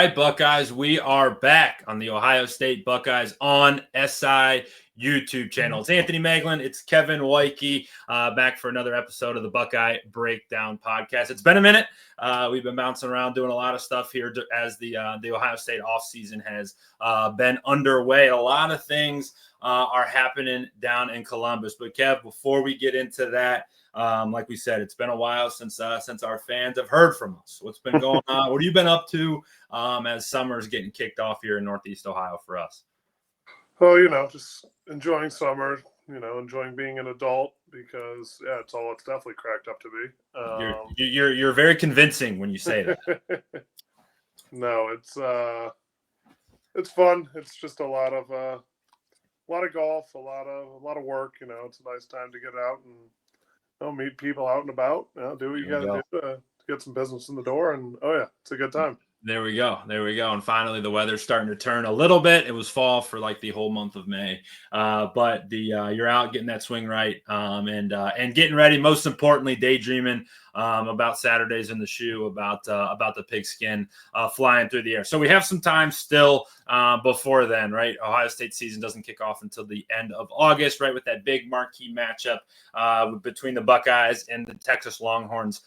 right, Buckeyes, we are back on the Ohio State Buckeyes on SI YouTube channel. It's Anthony Moeglin. It's Kevin Woidke back for another episode of the Buckeye Breakdown podcast. It's been a minute. We've been bouncing around doing a lot of stuff here as the Ohio State offseason has been underway. A lot of things are happening down in Columbus. But, Kev, before we get into that, like we said, it's been a while since our fans have heard from us. What's been going on? What have you been up to as summer's getting kicked off here in Northeast Ohio for us? Well, just enjoying summer, enjoying being an adult because, it's definitely cracked up to be. You're very convincing when you say that. No, it's fun. It's just a lot of golf, a lot of work. It's a nice time to get out and meet people out and about. Do what you got to do to get some business in the door, and it's a good time. There we go. And finally, the weather's starting to turn a little bit. It was fall for like the whole month of May, but you're out getting that swing right, and getting ready. Most importantly, daydreaming about Saturdays in the shoe, about the pigskin flying through the air. So we have some time still before then, right? Ohio State season doesn't kick off until the end of August, right? With that big marquee matchup between the Buckeyes and the Texas Longhorns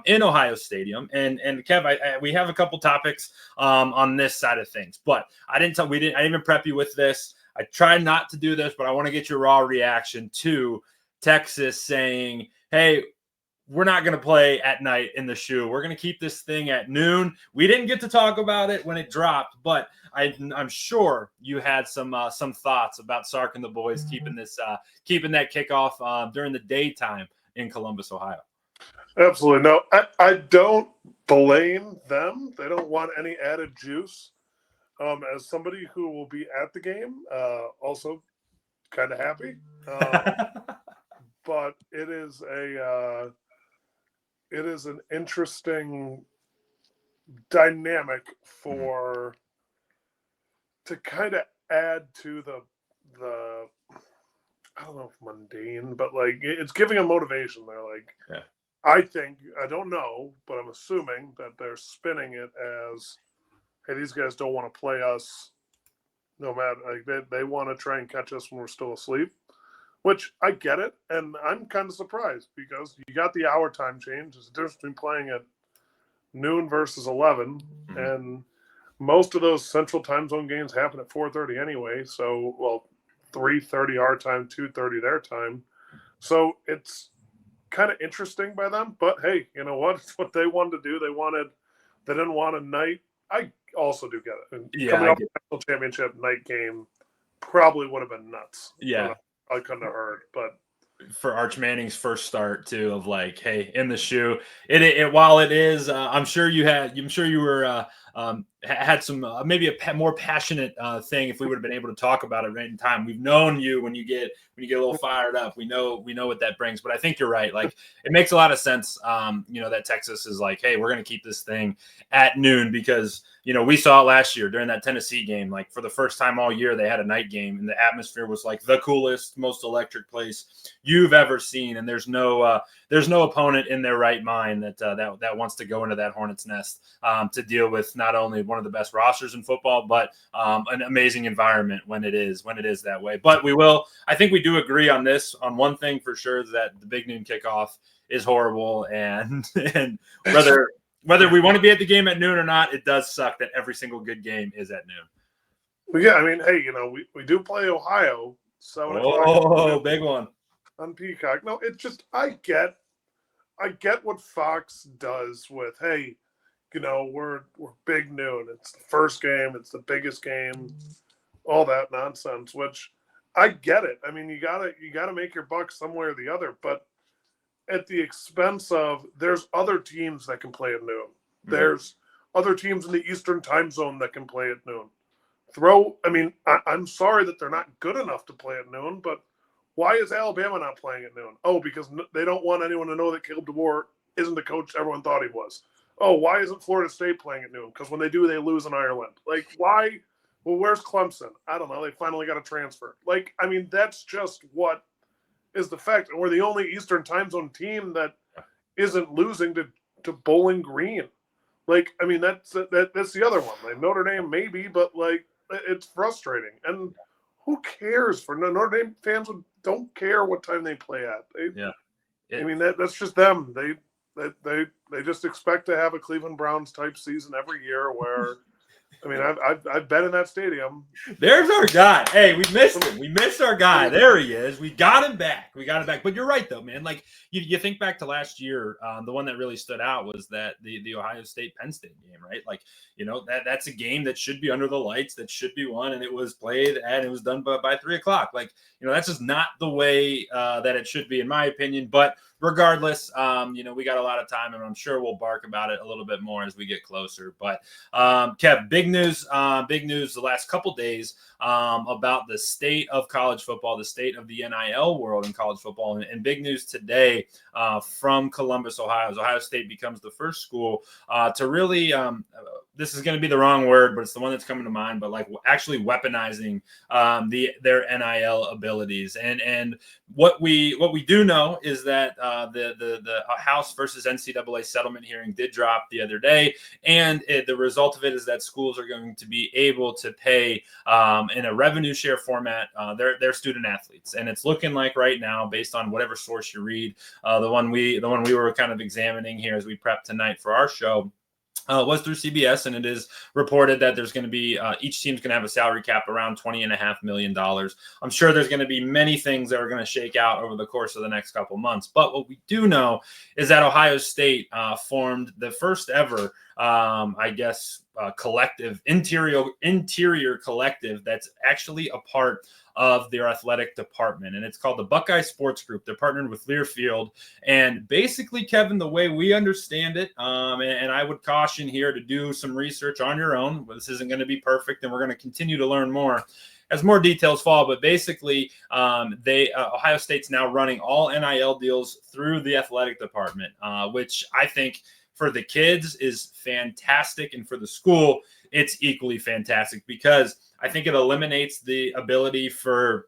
in Ohio Stadium. And Kev, we have a couple topics on this side of things, but I didn't even prep you with this. I tried not to do this, but I want to get your raw reaction to Texas saying, hey, we're not going to play at night in the shoe. We're going to keep this thing at noon. We didn't get to talk about it when it dropped, but I'm sure you had some thoughts about Sark and the boys keeping that kickoff during the daytime in Columbus, Ohio. Absolutely. No, I don't blame them. They don't want any added juice. As somebody who will be at the game, also kind of happy. But it is an interesting dynamic to kind of add to the I don't know if mundane, but like it's giving a motivation. They're like, yeah. I don't know, but I'm assuming that they're spinning it as, hey, these guys don't want to play us no matter, like they want to try and catch us when we're still asleep, which I get it. And I'm kind of surprised because you got the hour time change. There's a difference between playing at noon versus 11. Mm-hmm. And most of those central time zone games happen at 4:30 anyway. So, 3:30 our time, 2:30 their time. So it's kind of interesting by them, but hey, you know what? It's what they wanted to do. They didn't want a night. I also do get it. And coming up with the national championship night game probably would have been nuts. Yeah, I couldn't have heard, but for Arch Manning's first start too, of like, hey, in the shoe. It while it is, I'm sure you were had some maybe a more passionate thing if we would have been able to talk about it right in time. We've known you when you get a little fired up. We know what that brings. But I think you're right. Like it makes a lot of sense. That Texas is like, hey, we're going to keep this thing at noon because we saw it last year during that Tennessee game. Like for the first time all year, they had a night game, and the atmosphere was like the coolest, most electric place you've ever seen. And there's no opponent in their right mind that wants to go into that hornet's nest to deal with not only one of the best rosters in football, but an amazing environment when it is that way. But I think we do agree on this, on one thing for sure, that the big noon kickoff is horrible, and whether we want to be at the game at noon or not, it does suck that every single good game is at noon. Well, yeah, I mean, hey, we do play Ohio, 7 o'clock. Oh, big one on Peacock. No, it's just I get what Fox does with, hey, we're big noon. It's the first game. It's the biggest game. All that nonsense, which I get it. I mean, you gotta make your buck somewhere or the other, but at the expense of there's other teams that can play at noon. Mm-hmm. There's other teams in the Eastern time zone that can play at noon. I'm sorry that they're not good enough to play at noon, but why is Alabama not playing at noon? Oh, because they don't want anyone to know that Caleb DeBoer isn't the coach everyone thought he was. Oh, why isn't Florida State playing at noon? Because when they do, they lose in Ireland. Like, why? Well, where's Clemson? I don't know. They finally got a transfer. Like, I mean, that's just what is the fact. And we're the only Eastern time zone team that isn't losing to Bowling Green. Like, I mean, that's the other one. Like Notre Dame, maybe, but like, it's frustrating. And who cares? For Notre Dame fans, don't care what time they play at. Yeah. I mean, that's just them. They just expect to have a Cleveland Browns type season every year. Where, I mean, I've been in that stadium. There's our guy. Hey, we missed him. We missed our guy. There he is. We got him back. But you're right, though, man. Like, you think back to last year, the one that really stood out was that the Ohio State Penn State game, right? Like, that's a game that should be under the lights, that should be won, and it was played and it was done by 3:00. Like, that's just not the way that it should be, in my opinion. But regardless, we got a lot of time, and I'm sure we'll bark about it a little bit more as we get closer. But Kev, big news the last couple days about the state of college football, the state of the NIL world in college football, and big news today from Columbus, Ohio. As Ohio State becomes the first school to really, this is going to be the wrong word, but it's the one that's coming to mind, but like actually weaponizing their NIL abilities. And what we do know is that the House versus NCAA settlement hearing did drop the other day, and the result of it is that schools are going to be able to pay in a revenue share format their student athletes, and it's looking like right now, based on whatever source you read, the one we were kind of examining here as we prep tonight for our show. Was through CBS, and it is reported that there's going to be each team's going to have a salary cap around $20.5 million. I'm sure there's going to be many things that are going to shake out over the course of the next couple months. But what we do know is that Ohio State formed the first ever, collective, interior collective that's actually a part of their athletic department, and it's called the Buckeye Sports Group. They're partnered with Learfield, and basically, Kevin, the way we understand it, and I would caution here to do some research on your own. This isn't going to be perfect, and we're going to continue to learn more as more details fall. But basically, Ohio State's now running all NIL deals through the athletic department, which I think for the kids is fantastic, and for the school, it's equally fantastic, because I think it eliminates the ability for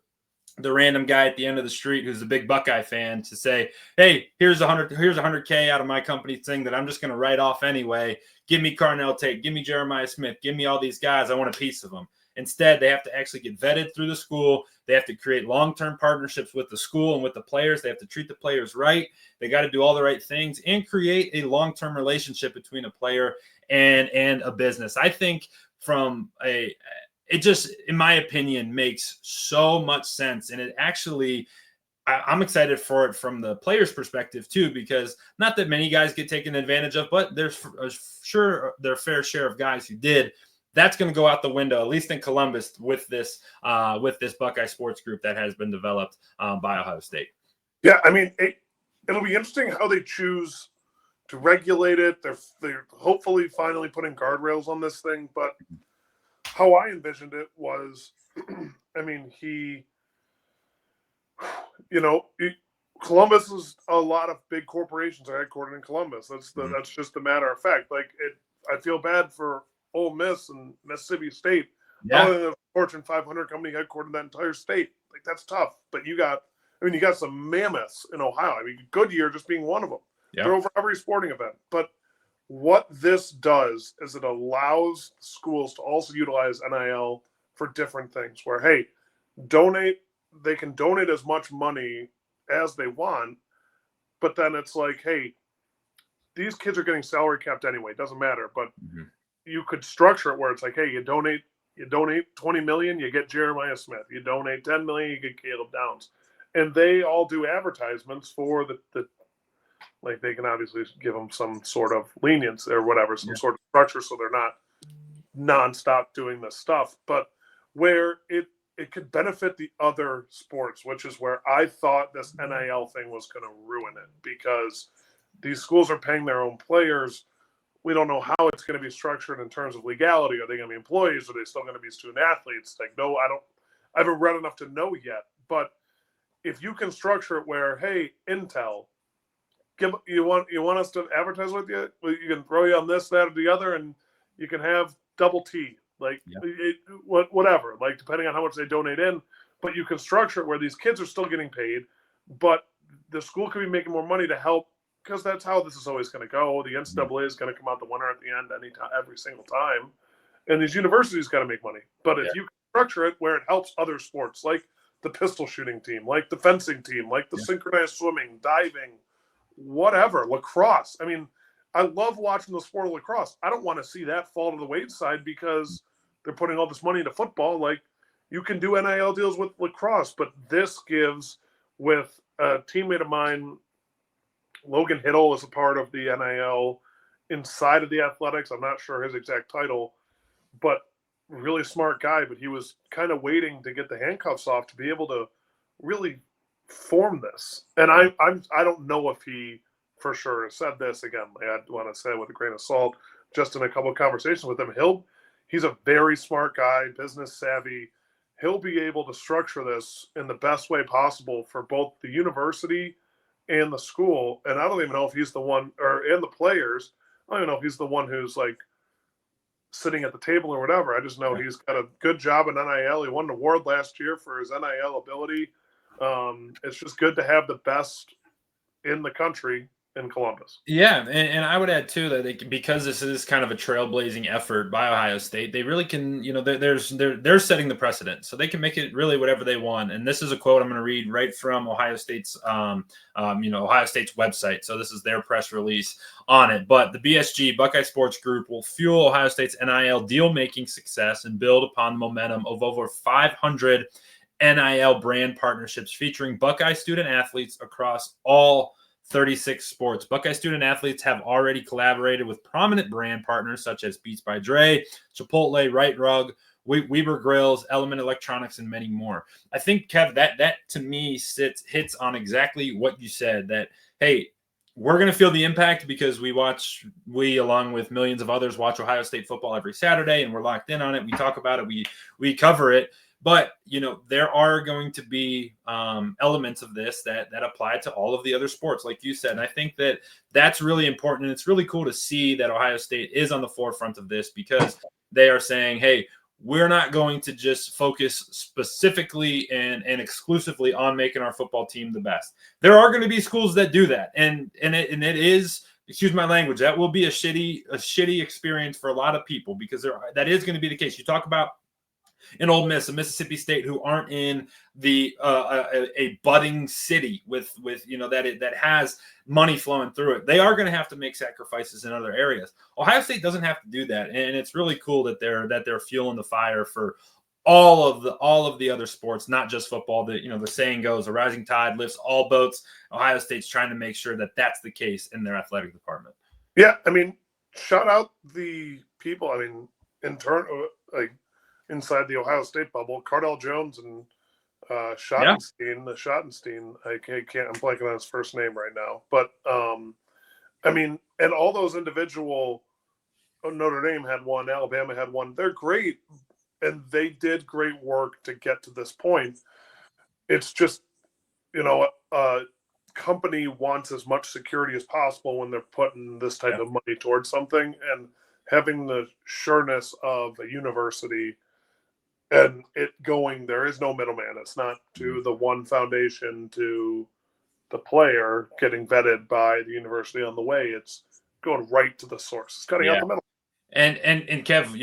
the random guy at the end of the street who's a big Buckeye fan to say, "Hey, here's $100K out of my company thing that I'm just going to write off anyway. Give me Carnell Tate, give me Jeremiah Smith, give me all these guys. I want a piece of them." Instead, they have to actually get vetted through the school. They have to create long-term partnerships with the school and with the players. They have to treat the players right. They got to do all the right things and create a long-term relationship between a player and a business. I think it just, in my opinion, makes so much sense. And it actually, I'm excited for it from the player's perspective too, because not that many guys get taken advantage of, but there's sure their fair share of guys who did. That's going to go out the window, at least in Columbus, with this Buckeye Sports Group that has been developed by Ohio State. Yeah, I mean, it'll be interesting how they choose to regulate it. They're hopefully finally putting guardrails on this thing, but how I envisioned it was, I mean, Columbus is a lot of big corporations are headquartered in Columbus. That's just a matter of fact. Like, I feel bad for Ole Miss and Mississippi State. Yeah. Other than a Fortune 500 company headquartered in that entire state. Like, that's tough. But you got some mammoths in Ohio. I mean, Goodyear just being one of them. Yeah. They're over every sporting event. But what this does is it allows schools to also utilize NIL for different things where, hey, they can donate as much money as they want, but then it's like, hey, these kids are getting salary capped anyway. It doesn't matter. But you could structure it where it's like, hey, you donate $20 million, you get Jeremiah Smith. You donate $10 million, you get Caleb Downs. And they all do advertisements for the like, they can obviously give them some sort of lenience or whatever, some sort of structure, so they're not nonstop doing this stuff. But where it could benefit the other sports, which is where I thought this NIL thing was going to ruin it, because these schools are paying their own players. We don't know how it's going to be structured in terms of legality. Are they going to be employees? Are they still going to be student athletes? Like, no, I haven't read enough to know yet. But if you can structure it where, hey, Intel, you want us to advertise with you? Well, you can throw you on this, that, or the other, and you can have double T, like whatever, like depending on how much they donate in. But you can structure it where these kids are still getting paid, but the school could be making more money to help because that's how this is always going to go. The NCAA is going to come out the winner at the end every single time. And these universities got to make money. But if you structure it where it helps other sports, like the pistol shooting team, like the fencing team, like the synchronized swimming, diving, whatever, lacrosse. I mean, I love watching the sport of lacrosse. I don't want to see that fall to the wayside because they're putting all this money into football. Like, you can do NIL deals with lacrosse, but this gives, with a teammate of mine, Logan Hiddle is a part of the NIL inside of the athletics. I'm not sure his exact title, but really smart guy. But he was kind of waiting to get the handcuffs off to be able to really form this. And I don't know if he for sure has said this again. I want to say it with a grain of salt. Just in a couple of conversations with him, he's a very smart guy, business savvy. He'll be able to structure this in the best way possible for both the university and the school. And I don't even know if he's the one, and the players. I don't even know if he's the one who's like sitting at the table or whatever. I just know he's got a good job in NIL. He won an award last year for his NIL ability. It's just good to have the best in the country in Columbus. Yeah, and I would add too that because this is kind of a trailblazing effort by Ohio State, they really can, they're setting the precedent, so they can make it really whatever they want. And this is a quote I'm going to read right from Ohio State's, Ohio State's website. So this is their press release on it. But the BSG Buckeye Sports Group will fuel Ohio State's NIL deal-making success and build upon the momentum of over 500 NIL brand partnerships featuring Buckeye student athletes across all 36 sports. Buckeye student athletes have already collaborated with prominent brand partners such as Beats by Dre, Chipotle, Right Rug, Weber Grills, Element Electronics, and many more. I think, Kev, that to me hits on exactly what you said, that, hey, we're going to feel the impact because we, along with millions of others, watch Ohio State football every Saturday, and we're locked in on it. We talk about it. We cover it. But, there are going to be elements of this that apply to all of the other sports, like you said. And I think that's really important. And it's really cool to see that Ohio State is on the forefront of this, because they are saying, hey, we're not going to just focus specifically and exclusively on making our football team the best. There are going to be schools that do that. And it is, excuse my language, that will be a shitty experience for a lot of people, because that is going to be the case. You talk about in Ole Miss, a Mississippi State, who aren't in the a budding city with that has money flowing through it. They are going to have to make sacrifices in other areas. Ohio State doesn't have to do that, and it's really cool that they're fueling the fire for all of the other sports, not just football. The saying goes, a rising tide lifts all boats. Ohio State's trying to make sure that that's the case in their athletic department. Yeah, I mean, shout out the people. I mean, inside the Ohio State bubble, Cardell Jones and Schottenstein, I'm blanking on his first name right now. But, I mean, and all those individual, Notre Dame had one, Alabama had one. They're great, and they did great work to get to this point. It's just, a company wants as much security as possible when they're putting this type of money towards something, and having the sureness of a university and it going, there is no middleman. It's not to the one foundation to the player getting vetted by the university on the way. It's going right to the source. It's cutting out the middle. And Kev,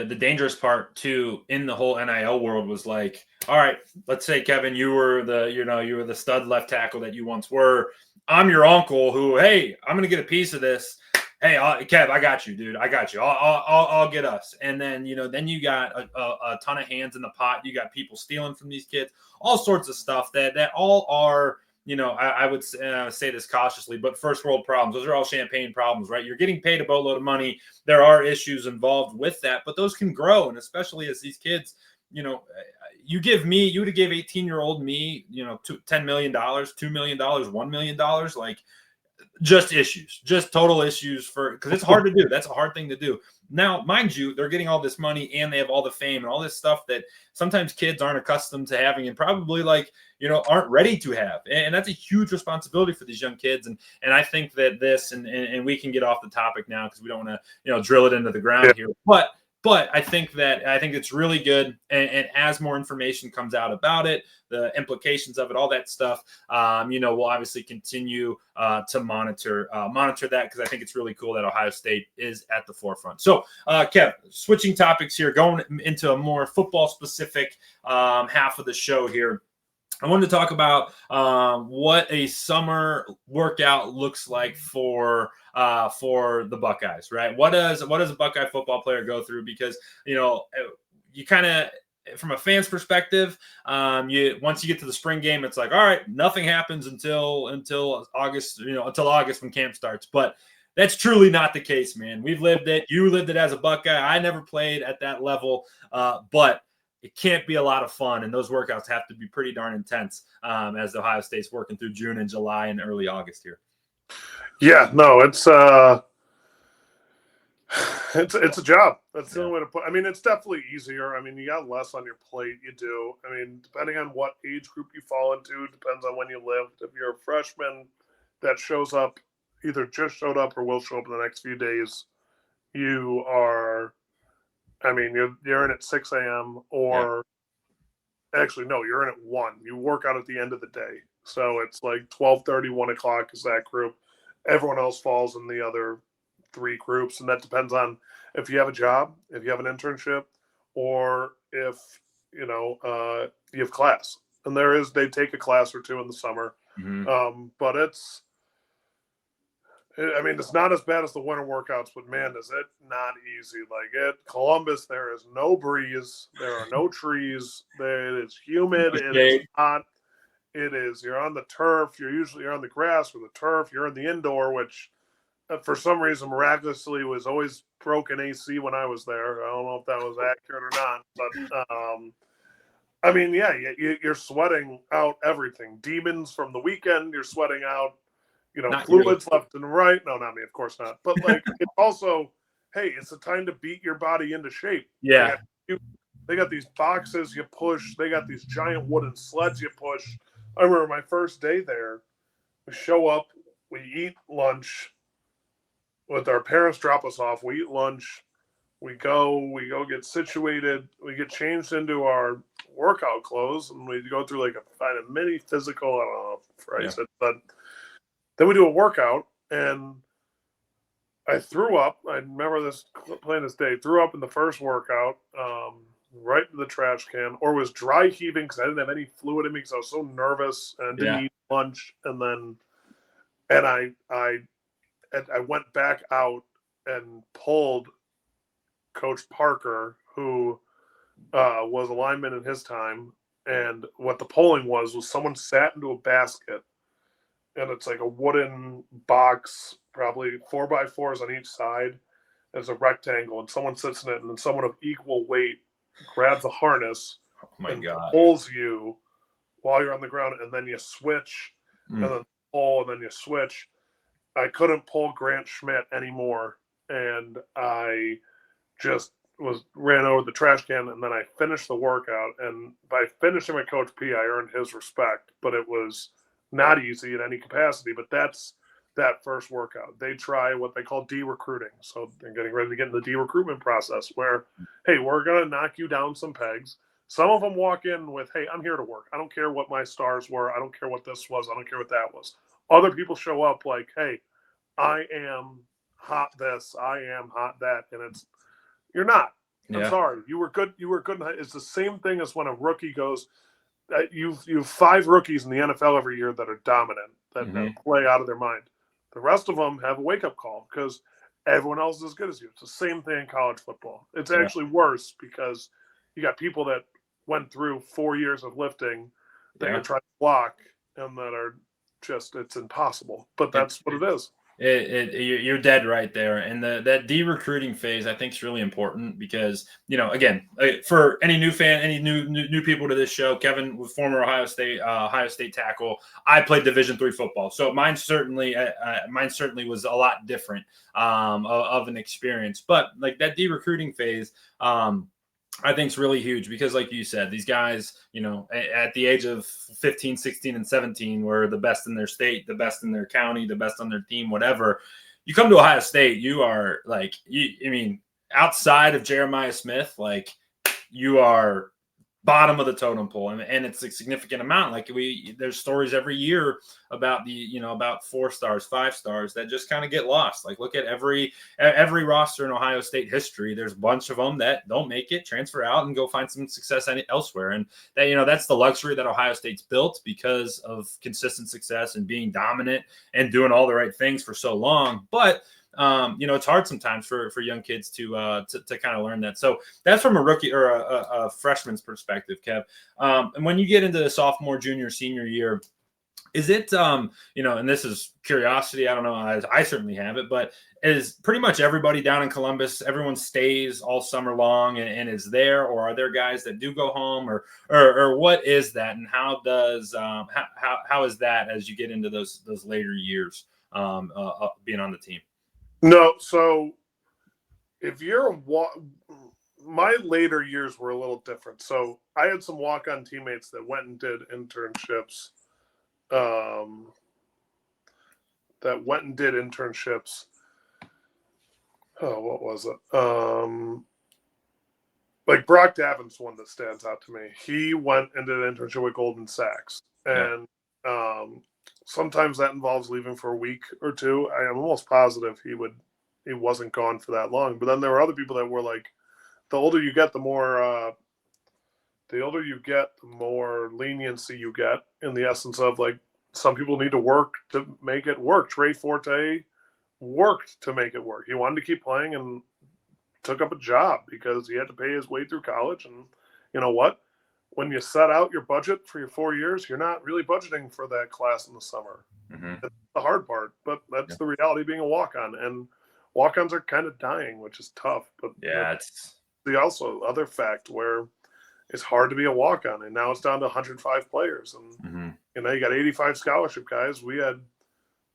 the dangerous part too in the whole NIL world was like, all right, let's say, Kevin, you were the stud left tackle that you once were. I'm your uncle who, hey, I'm going to get a piece of this. Hey, Kev, I got you, dude. I got you. I'll get us. And then, then you got a ton of hands in the pot. You got people stealing from these kids, all sorts of stuff that all are, I would say this cautiously, but first world problems. Those are all champagne problems, right? You're getting paid a boatload of money. There are issues involved with that, but those can grow. And especially as these kids, you would have gave 18-year-old me, $10 million, $2 million, $1 million, like, just issues, just total issues because it's hard to do. That's a hard thing to do. Now, mind you, they're getting all this money and they have all the fame and all this stuff that sometimes kids aren't accustomed to having and probably aren't ready to have. And that's a huge responsibility for these young kids. And I think that this, and we can get off the topic now because we don't want to, drill it into the ground here. But But I think it's really good. And as more information comes out about it, the implications of it, all that stuff, we'll obviously continue to monitor that, because I think it's really cool that Ohio State is at the forefront. So, Kev, switching topics here, going into a more football specific half of the show here. I wanted to talk about what a summer workout looks like for the Buckeyes, right? What does a Buckeye football player go through? Because you kind of, from a fan's perspective, once you get to the spring game, it's like, all right, nothing happens until August, until August when camp starts. But that's truly not the case, man. We've lived it. You lived it as a Buckeye. I never played at that level, but it can't be a lot of fun, and those workouts have to be pretty darn intense as Ohio State's working through June and July and early August here. Yeah, no, it's a job. That's the only way to put. I mean, it's definitely easier. I mean, you got less on your plate. You do. I mean, depending on what age group you fall into, depends on when you lived. If you're a freshman that shows up, either just showed up or will show up in the next few days, you are. I mean, you're in at 6 a.m. or actually, no, you're in at 1. You work out at the end of the day. So it's like 12:30, 1 o'clock is that group. Everyone else falls in the other 3 groups. And that depends on if you have a job, if you have an internship, or if, you have class. And they take a class or 2 in the summer. Mm-hmm. But it's not as bad as the winter workouts, but man, is it not easy. Like Columbus, there is no breeze. There are no trees. It is humid. It is hot. You're on the turf. You're on the grass or the turf. You're in the indoor, which for some reason miraculously was always broken AC when I was there. I don't know if that was accurate or not, but you're sweating out everything. Demons from the weekend. You're sweating out. Fluids left and right. No, not me, of course not. But it's also, hey, it's a time to beat your body into shape. Yeah. They got these boxes you push. They got these giant wooden sleds you push. I remember my first day there. We show up, we eat lunch. With our parents drop us off, we eat lunch. We go get situated. We get changed into our workout clothes, and we go through a mini physical. I don't know if I said, but then we do a workout, and I threw up. I remember this playing this day. Threw up in the first workout, right in the trash can, or was dry heaving because I didn't have any fluid in me because I was so nervous and didn't eat lunch. And I went back out and pulled Coach Parker, who was a lineman in his time. And what the polling was someone sat into a basket. And it's like a wooden box, probably 4x4s on each side. There's a rectangle, and someone sits in it, and then someone of equal weight grabs a harness and pulls you while you're on the ground, and then you switch, and then pull, and then you switch. I couldn't pull Grant Schmidt anymore, and I just ran over the trash can, and then I finished the workout. And by finishing with Coach P, I earned his respect, but it was not easy in any capacity, but that's that first workout. They try what they call de-recruiting. So they're getting ready to get in the de-recruitment process where, hey, we're going to knock you down some pegs. Some of them walk in with, hey, I'm here to work. I don't care what my stars were. I don't care what this was. I don't care what that was. Other people show up like, hey, I am hot this. I am hot that. And you're not. I'm sorry. You were good. You were good. It's the same thing as when a rookie goes, you've 5 rookies in the NFL every year that are dominant, that play out of their mind. The rest of them have a wake-up call because everyone else is as good as you. It's the same thing in college football. It's actually worse because you got people that went through 4 years of lifting that are trying to block and that are just, it's impossible. But that's what it is. You're dead right there. And that de-recruiting phase, I think, is really important because, again, for any new fan, any new people to this show, Kevin was former Ohio State tackle. I played Division III football, so mine certainly was a lot different of an experience. But that de-recruiting phase, I think is really huge because, like you said, these guys, at the age of 15, 16, and 17 were the best in their state, the best in their county, the best on their team, whatever. You come to Ohio State, you are outside of Jeremiah Smith, like you are bottom of the totem pole, and it's a significant amount. Like there's stories every year about about 4 stars, 5 stars that just kind of get lost. Like look at every roster in Ohio State history. There's a bunch of them that don't make it, transfer out, and go find some success elsewhere. And that that's the luxury that Ohio State's built because of consistent success and being dominant and doing all the right things for so long. But it's hard sometimes for young kids to kind of learn that. So that's from a rookie or a freshman's perspective, Kev. And when you get into the sophomore, junior, senior year, is it, and this is curiosity, I don't know, I certainly have it, but is pretty much everybody down in Columbus, everyone stays all summer long and is there, or are there guys that do go home, or what is that, and how does how is that as you get into those later years being on the team? No, so if you're my later years were a little different. So I had some walk-on teammates that went and did internships. Oh, what was it? Like Brock Davin's one that stands out to me. He went and did an internship with Goldman Sachs, and sometimes that involves leaving for a week or two. I am almost positive he wasn't gone for that long. But then there were other people that were like, the older you get, the more leniency you get, in the essence of like some people need to work to make it work. Trey Forte worked to make it work. He wanted to keep playing and took up a job because he had to pay his way through college. And you know what? When you set out your budget for your 4 years, you're not really budgeting for that class in the summer. Mm-hmm. That's the hard part, but that's the reality of being a walk-on. And walk-ons are kind of dying, which is tough. But it's the also other fact where it's hard to be a walk-on, and now it's down to 105 players, and you got 85 scholarship guys. We had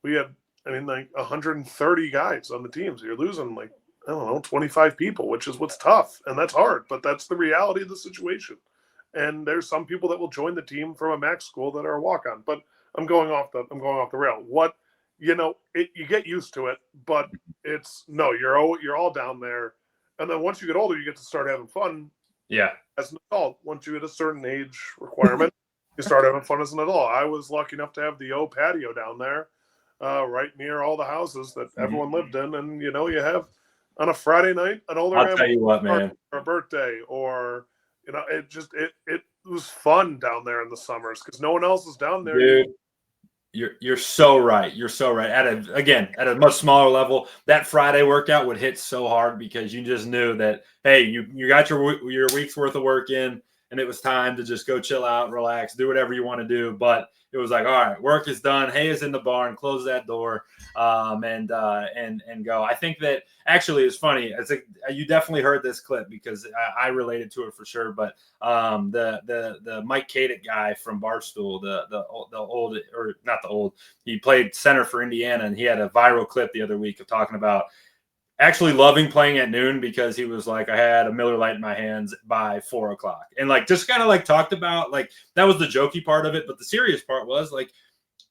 like 130 guys on the teams. You're losing like, I don't know, 25 people, which is what's tough, and that's hard. But that's the reality of the situation. And there's some people that will join the team from a MAC school that are a walk-on. But I'm going off the rail. You get used to it, but you're all down there. And then once you get older, you get to start having fun. Yeah. As an adult, once you hit a certain age requirement, you start having fun as an adult. I was lucky enough to have the old patio down there, right near all the houses that everyone lived in. And you have on a Friday night an older I'll tell you what, man, or a birthday, or it was fun down there in the summers because no one else is down there. Dude, you're so right. You're so right. At a much smaller level, that Friday workout would hit so hard because you just knew that, hey, you got your week's worth of work in, and it was time to just go chill out, relax, do whatever you want to do. But it was like, all right, work is done. Hay is in the barn. Close that door, and go. I think that actually is funny. You definitely heard this clip because I related to it for sure. But the Mike Kadick guy from Barstool, the old, or not the old, he played center for Indiana, and he had a viral clip the other week of talking about actually loving playing at noon because he was like, I had a Miller Lite in my hands by 4 o'clock. And like, just kind of like talked about, like, that was the jokey part of it. But the serious part was like,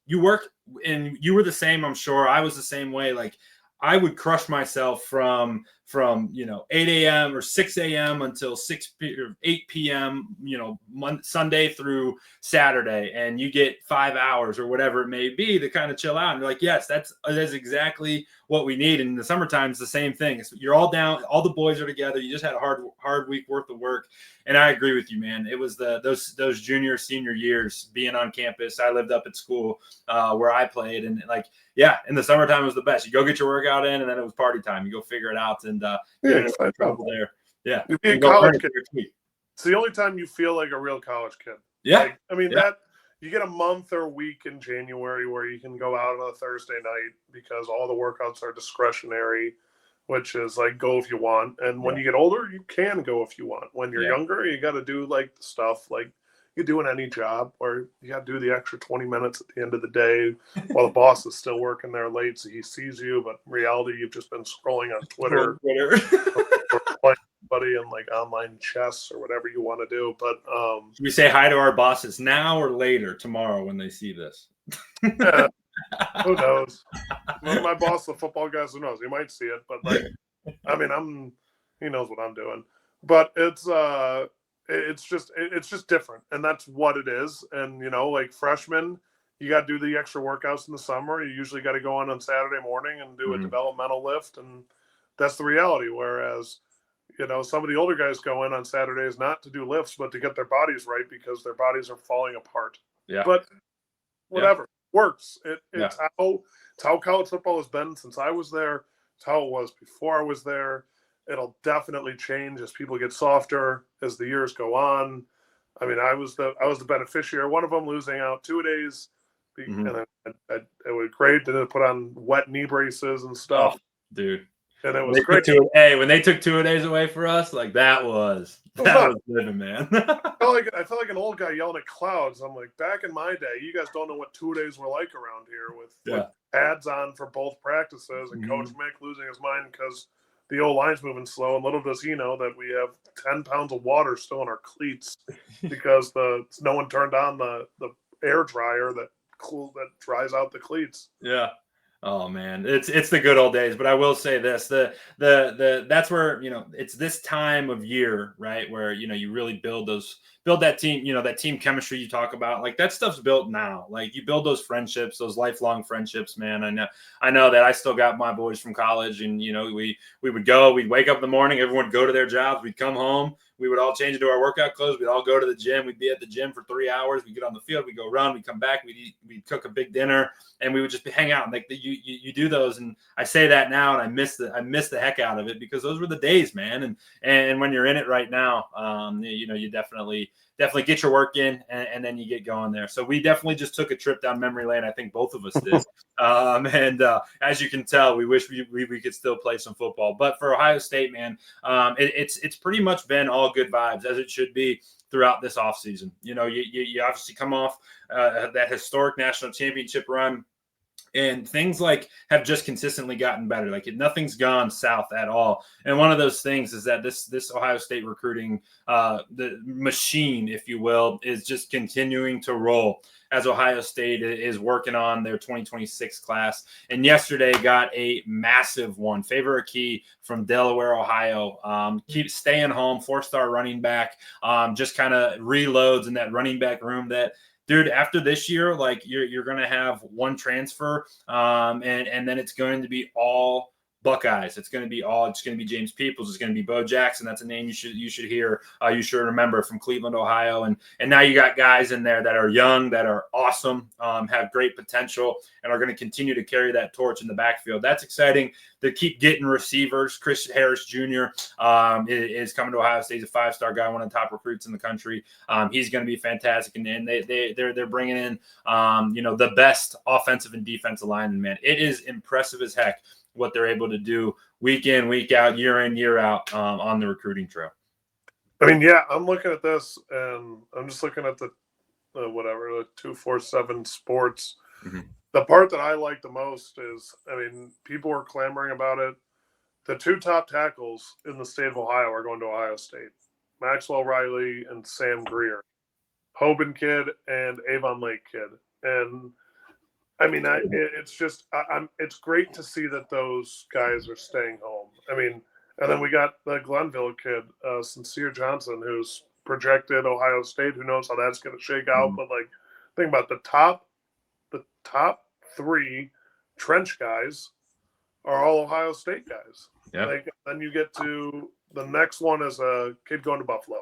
you work, and you were the same. I'm sure I was the same way. Like, I would crush myself from 8 a.m. or 6 a.m. until 8 p.m., Sunday through Saturday, and you get 5 hours or whatever it may be to kind of chill out. And you're like, yes, that's exactly what we need. And in the summertime, it's the same thing. You're all down, all the boys are together. You just had a hard week worth of work. And I agree with you, man. It was those junior, senior years being on campus. I lived up at school where I played, and like, yeah, in the summertime it was the best. You go get your workout in, and then it was party time. You go figure it out, and get into trouble there. Yeah, you'd be a college kid. It's the only time you feel like a real college kid. Yeah, that you get a month or a week in January where you can go out on a Thursday night because all the workouts are discretionary, which is like go if you want. And when you get older, you can go if you want. When you're younger, you got to do like the stuff like you do in any job, or you got to do the extra 20 minutes at the end of the day while the boss is still working there late, so he sees you. But in reality, you've just been scrolling on Twitter, or playing buddy in like online chess or whatever you want to do. But should we say hi to our bosses now or later tomorrow when they see this? Yeah, who knows? My boss, the football guys, who knows? He might see it, but like, He knows what I'm doing. But it's just different, and that's what it is. And like freshmen, you got to do the extra workouts in the summer. You usually got to go on Saturday morning and do a developmental lift, and that's the reality. Whereas some of the older guys go in on Saturdays not to do lifts, but to get their bodies right because their bodies are falling apart. Yeah. But whatever works. It's how college football has been since I was there. It's how it was before I was there. It'll definitely change as people get softer as the years go on. I mean, I was the beneficiary. One of them losing out 2 days, and it was great. Then put on wet knee braces and stuff. Oh, dude. And it was great. When they took 2 days away for us, like that was living, man. I felt like an old guy yelling at clouds. I'm like, back in my day, you guys don't know what 2 days were like around here with pads on for both practices, and Coach Mick losing his mind because the old line's moving slow. And little does he know that we have 10 pounds of water still in our cleats because no one turned on the air dryer that dries out the cleats. Yeah. Oh man, it's the good old days. But I will say this: that's where it's this time of year, right, where you really build that team, that team chemistry you talk about. Like that stuff's built now. Like you build those friendships, those lifelong friendships, man. I know that I still got my boys from college, and we would go, we'd wake up in the morning, everyone would go to their jobs, we'd come home, we would all change into our workout clothes, we'd all go to the gym, we'd be at the gym for 3 hours, we'd get on the field, we'd go run, we'd come back, we'd cook a big dinner, and we would just hang out. Like you do those, and I say that now, and I miss the heck out of it because those were the days, man. And when you're in it right now, you definitely get your work in, and then you get going there. So we definitely just took a trip down memory lane. I think both of us did. And as you can tell, we wish we could still play some football. But for Ohio State, man, it's pretty much been all good vibes, as it should be throughout this offseason. You obviously come off that historic national championship run. And things have just consistently gotten better. Like nothing's gone south at all. And one of those things is that this Ohio State recruiting, the machine, if you will, is just continuing to roll as Ohio State is working on their 2026 class. And yesterday got a massive one. Favor Key from Delaware, Ohio. Keep staying home, 4-star running back. Just kind of reloads in that running back room that. Dude, after this year, like you're going to have one transfer, and then it's going to be all Buckeyes. It's going to be James Peoples. It's going to be Bo Jackson. That's a name you should hear. You should remember from Cleveland, Ohio. And now you got guys in there that are young, that are awesome, have great potential, and are going to continue to carry that torch in the backfield. That's exciting. They keep getting receivers. Chris Harris Jr. Is coming to Ohio State. He's a 5-star guy, one of the top recruits in the country. He's going to be fantastic. And they're bringing in the best offensive and defensive linemen, man. It is impressive as heck what they're able to do week in, week out, year in, year out on the recruiting trail. I mean, yeah, I'm looking at this, and I'm just looking at the 247 Sports. Mm-hmm. The part that I like the most is, I mean, people are clamoring about it. The 2 top tackles in the state of Ohio are going to Ohio State. Maxwell Riley and Sam Greer. Hoban kid and Avon Lake kid. And I mean, it's great to see that those guys are staying home. I mean, and then we got the Glenville kid, Sincere Johnson, who's projected Ohio State. Who knows how that's going to shake out? Mm-hmm. But think about the top 3 trench guys are all Ohio State guys. Yeah. Then you get to the next one is a kid going to Buffalo,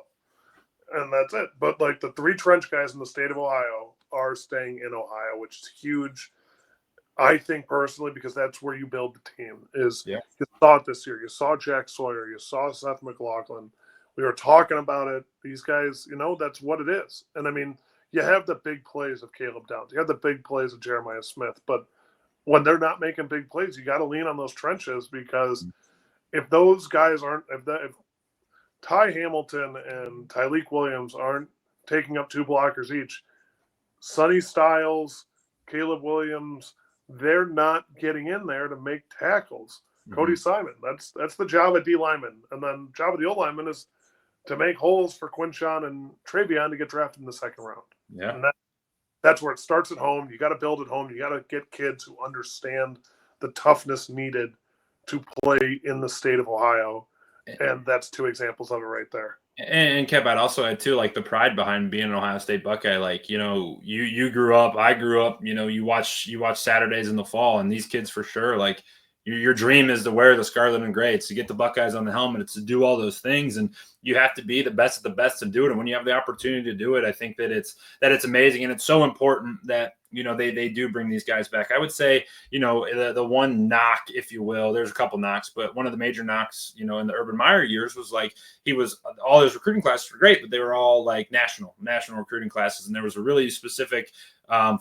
and that's it. But the 3 trench guys in the state of Ohio are staying in Ohio, which is huge, I think, personally, because that's where you build the team. You saw it this year. You saw Jack Sawyer. You saw Seth McLaughlin. We were talking about it. These guys, that's what it is. And, I mean, you have the big plays of Caleb Downs. You have the big plays of Jeremiah Smith. But when they're not making big plays, you got to lean on those trenches, because if those guys aren't – if Ty Hamilton and Tyleek Williams aren't taking up 2 blockers each, Sonny Styles, Caleb Williams, they're not getting in there to make tackles. Mm-hmm. Cody Simon, that's the job of D lineman. And then the job of the O lineman is to make holes for Quinshon and Travion to get drafted in the second round. Yeah. And that's where it starts at home. You got to build at home. You got to get kids who understand the toughness needed to play in the state of Ohio. And that's two examples of it right there. And Kev, I'd also add too, like the pride behind being an Ohio State Buckeye. Like, you grew up, I grew up. You watch Saturdays in the fall, and these kids for sure. Like, your dream is to wear the scarlet and gray. It's to get the Buckeyes on the helmet. It's to do all those things, and you have to be the best of the best to do it. And when you have the opportunity to do it, I think that it's amazing, and it's so important that they do bring these guys back. I would say the one knock, if you will, there's a couple knocks, but one of the major knocks in the Urban Meyer years was like all his recruiting classes were great, but they were all like national recruiting classes, and there was a really specific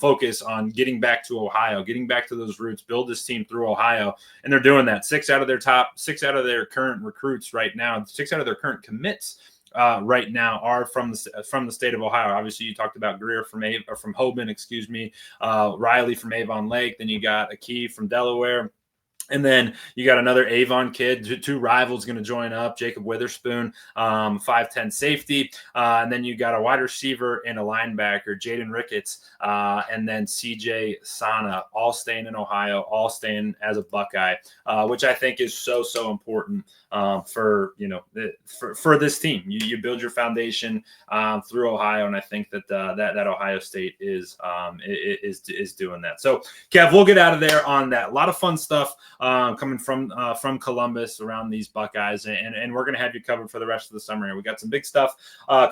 focus on getting back to Ohio, getting back to those roots, build this team through Ohio. And they're doing that. 6 out of their current recruits right now, 6 out of their current commits right now are from the state of Ohio. Obviously, you talked about Greer from Hoban, Riley from Avon Lake. Then you got Akey from Delaware. And then you got another Avon kid, two rivals going to join up, Jacob Witherspoon, 5'10 safety. And then you got a wide receiver and a linebacker, Jaden Ricketts, and then CJ Sana, all staying in Ohio, all staying as a Buckeye, which I think is so, so important for this team. You build your foundation through Ohio, and I think that Ohio State is doing that. So, Kev, we'll get out of there on that. A lot of fun stuff coming from Columbus around these Buckeyes, and we're going to have you covered for the rest of the summer here. We got some big stuff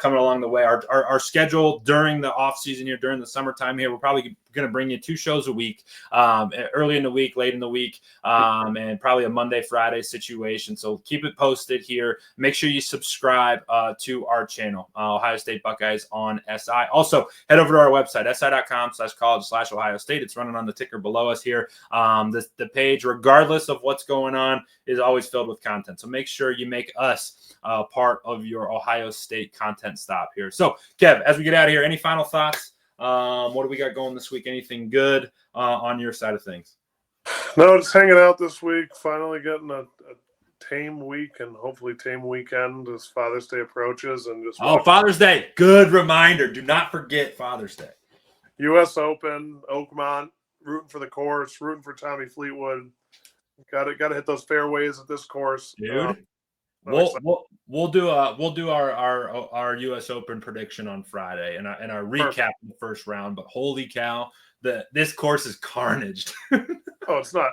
coming along the way. Our schedule during the off season here, during the summertime here, we're probably going to bring you 2 shows a week, early in the week, late in the week, and probably a Monday, Friday situation. So keep it posted here. Make sure you subscribe to our channel, Ohio State Buckeyes on SI. Also, head over to our website, si.com/college/Ohio State. It's running on the ticker below us here. The page, regardless of what's going on, is always filled with content. So make sure you make us part of your Ohio State content stop here. So, Kev, as we get out of here, any final thoughts? What do we got going this week? Anything good on your side of things? No, just hanging out this week. Finally getting a tame week and hopefully tame weekend as Father's Day approaches. And just Father's Day. Good reminder. Do not forget Father's Day. U.S. Open, Oakmont, rooting for the course, rooting for Tommy Fleetwood. Got to hit those fairways at this course, dude. We'll do our U.S. Open prediction on Friday and our recap of the first round. But holy cow, this course is carnaged. Oh, it's not.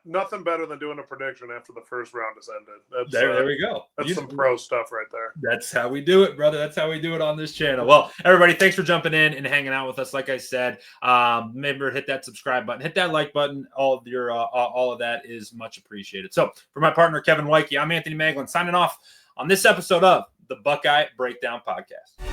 Nothing better than doing a prediction after the first round has ended. There we go. That's some pro stuff right there. That's how we do it, brother. That's how we do it on this channel. Well, everybody, thanks for jumping in and hanging out with us. Like I said, remember, hit that subscribe button, hit that like button. All of that is much appreciated. So for my partner, Kevin Woidke, I'm Anthony Moeglin, signing off on this episode of the Buckeye Breakdown Podcast.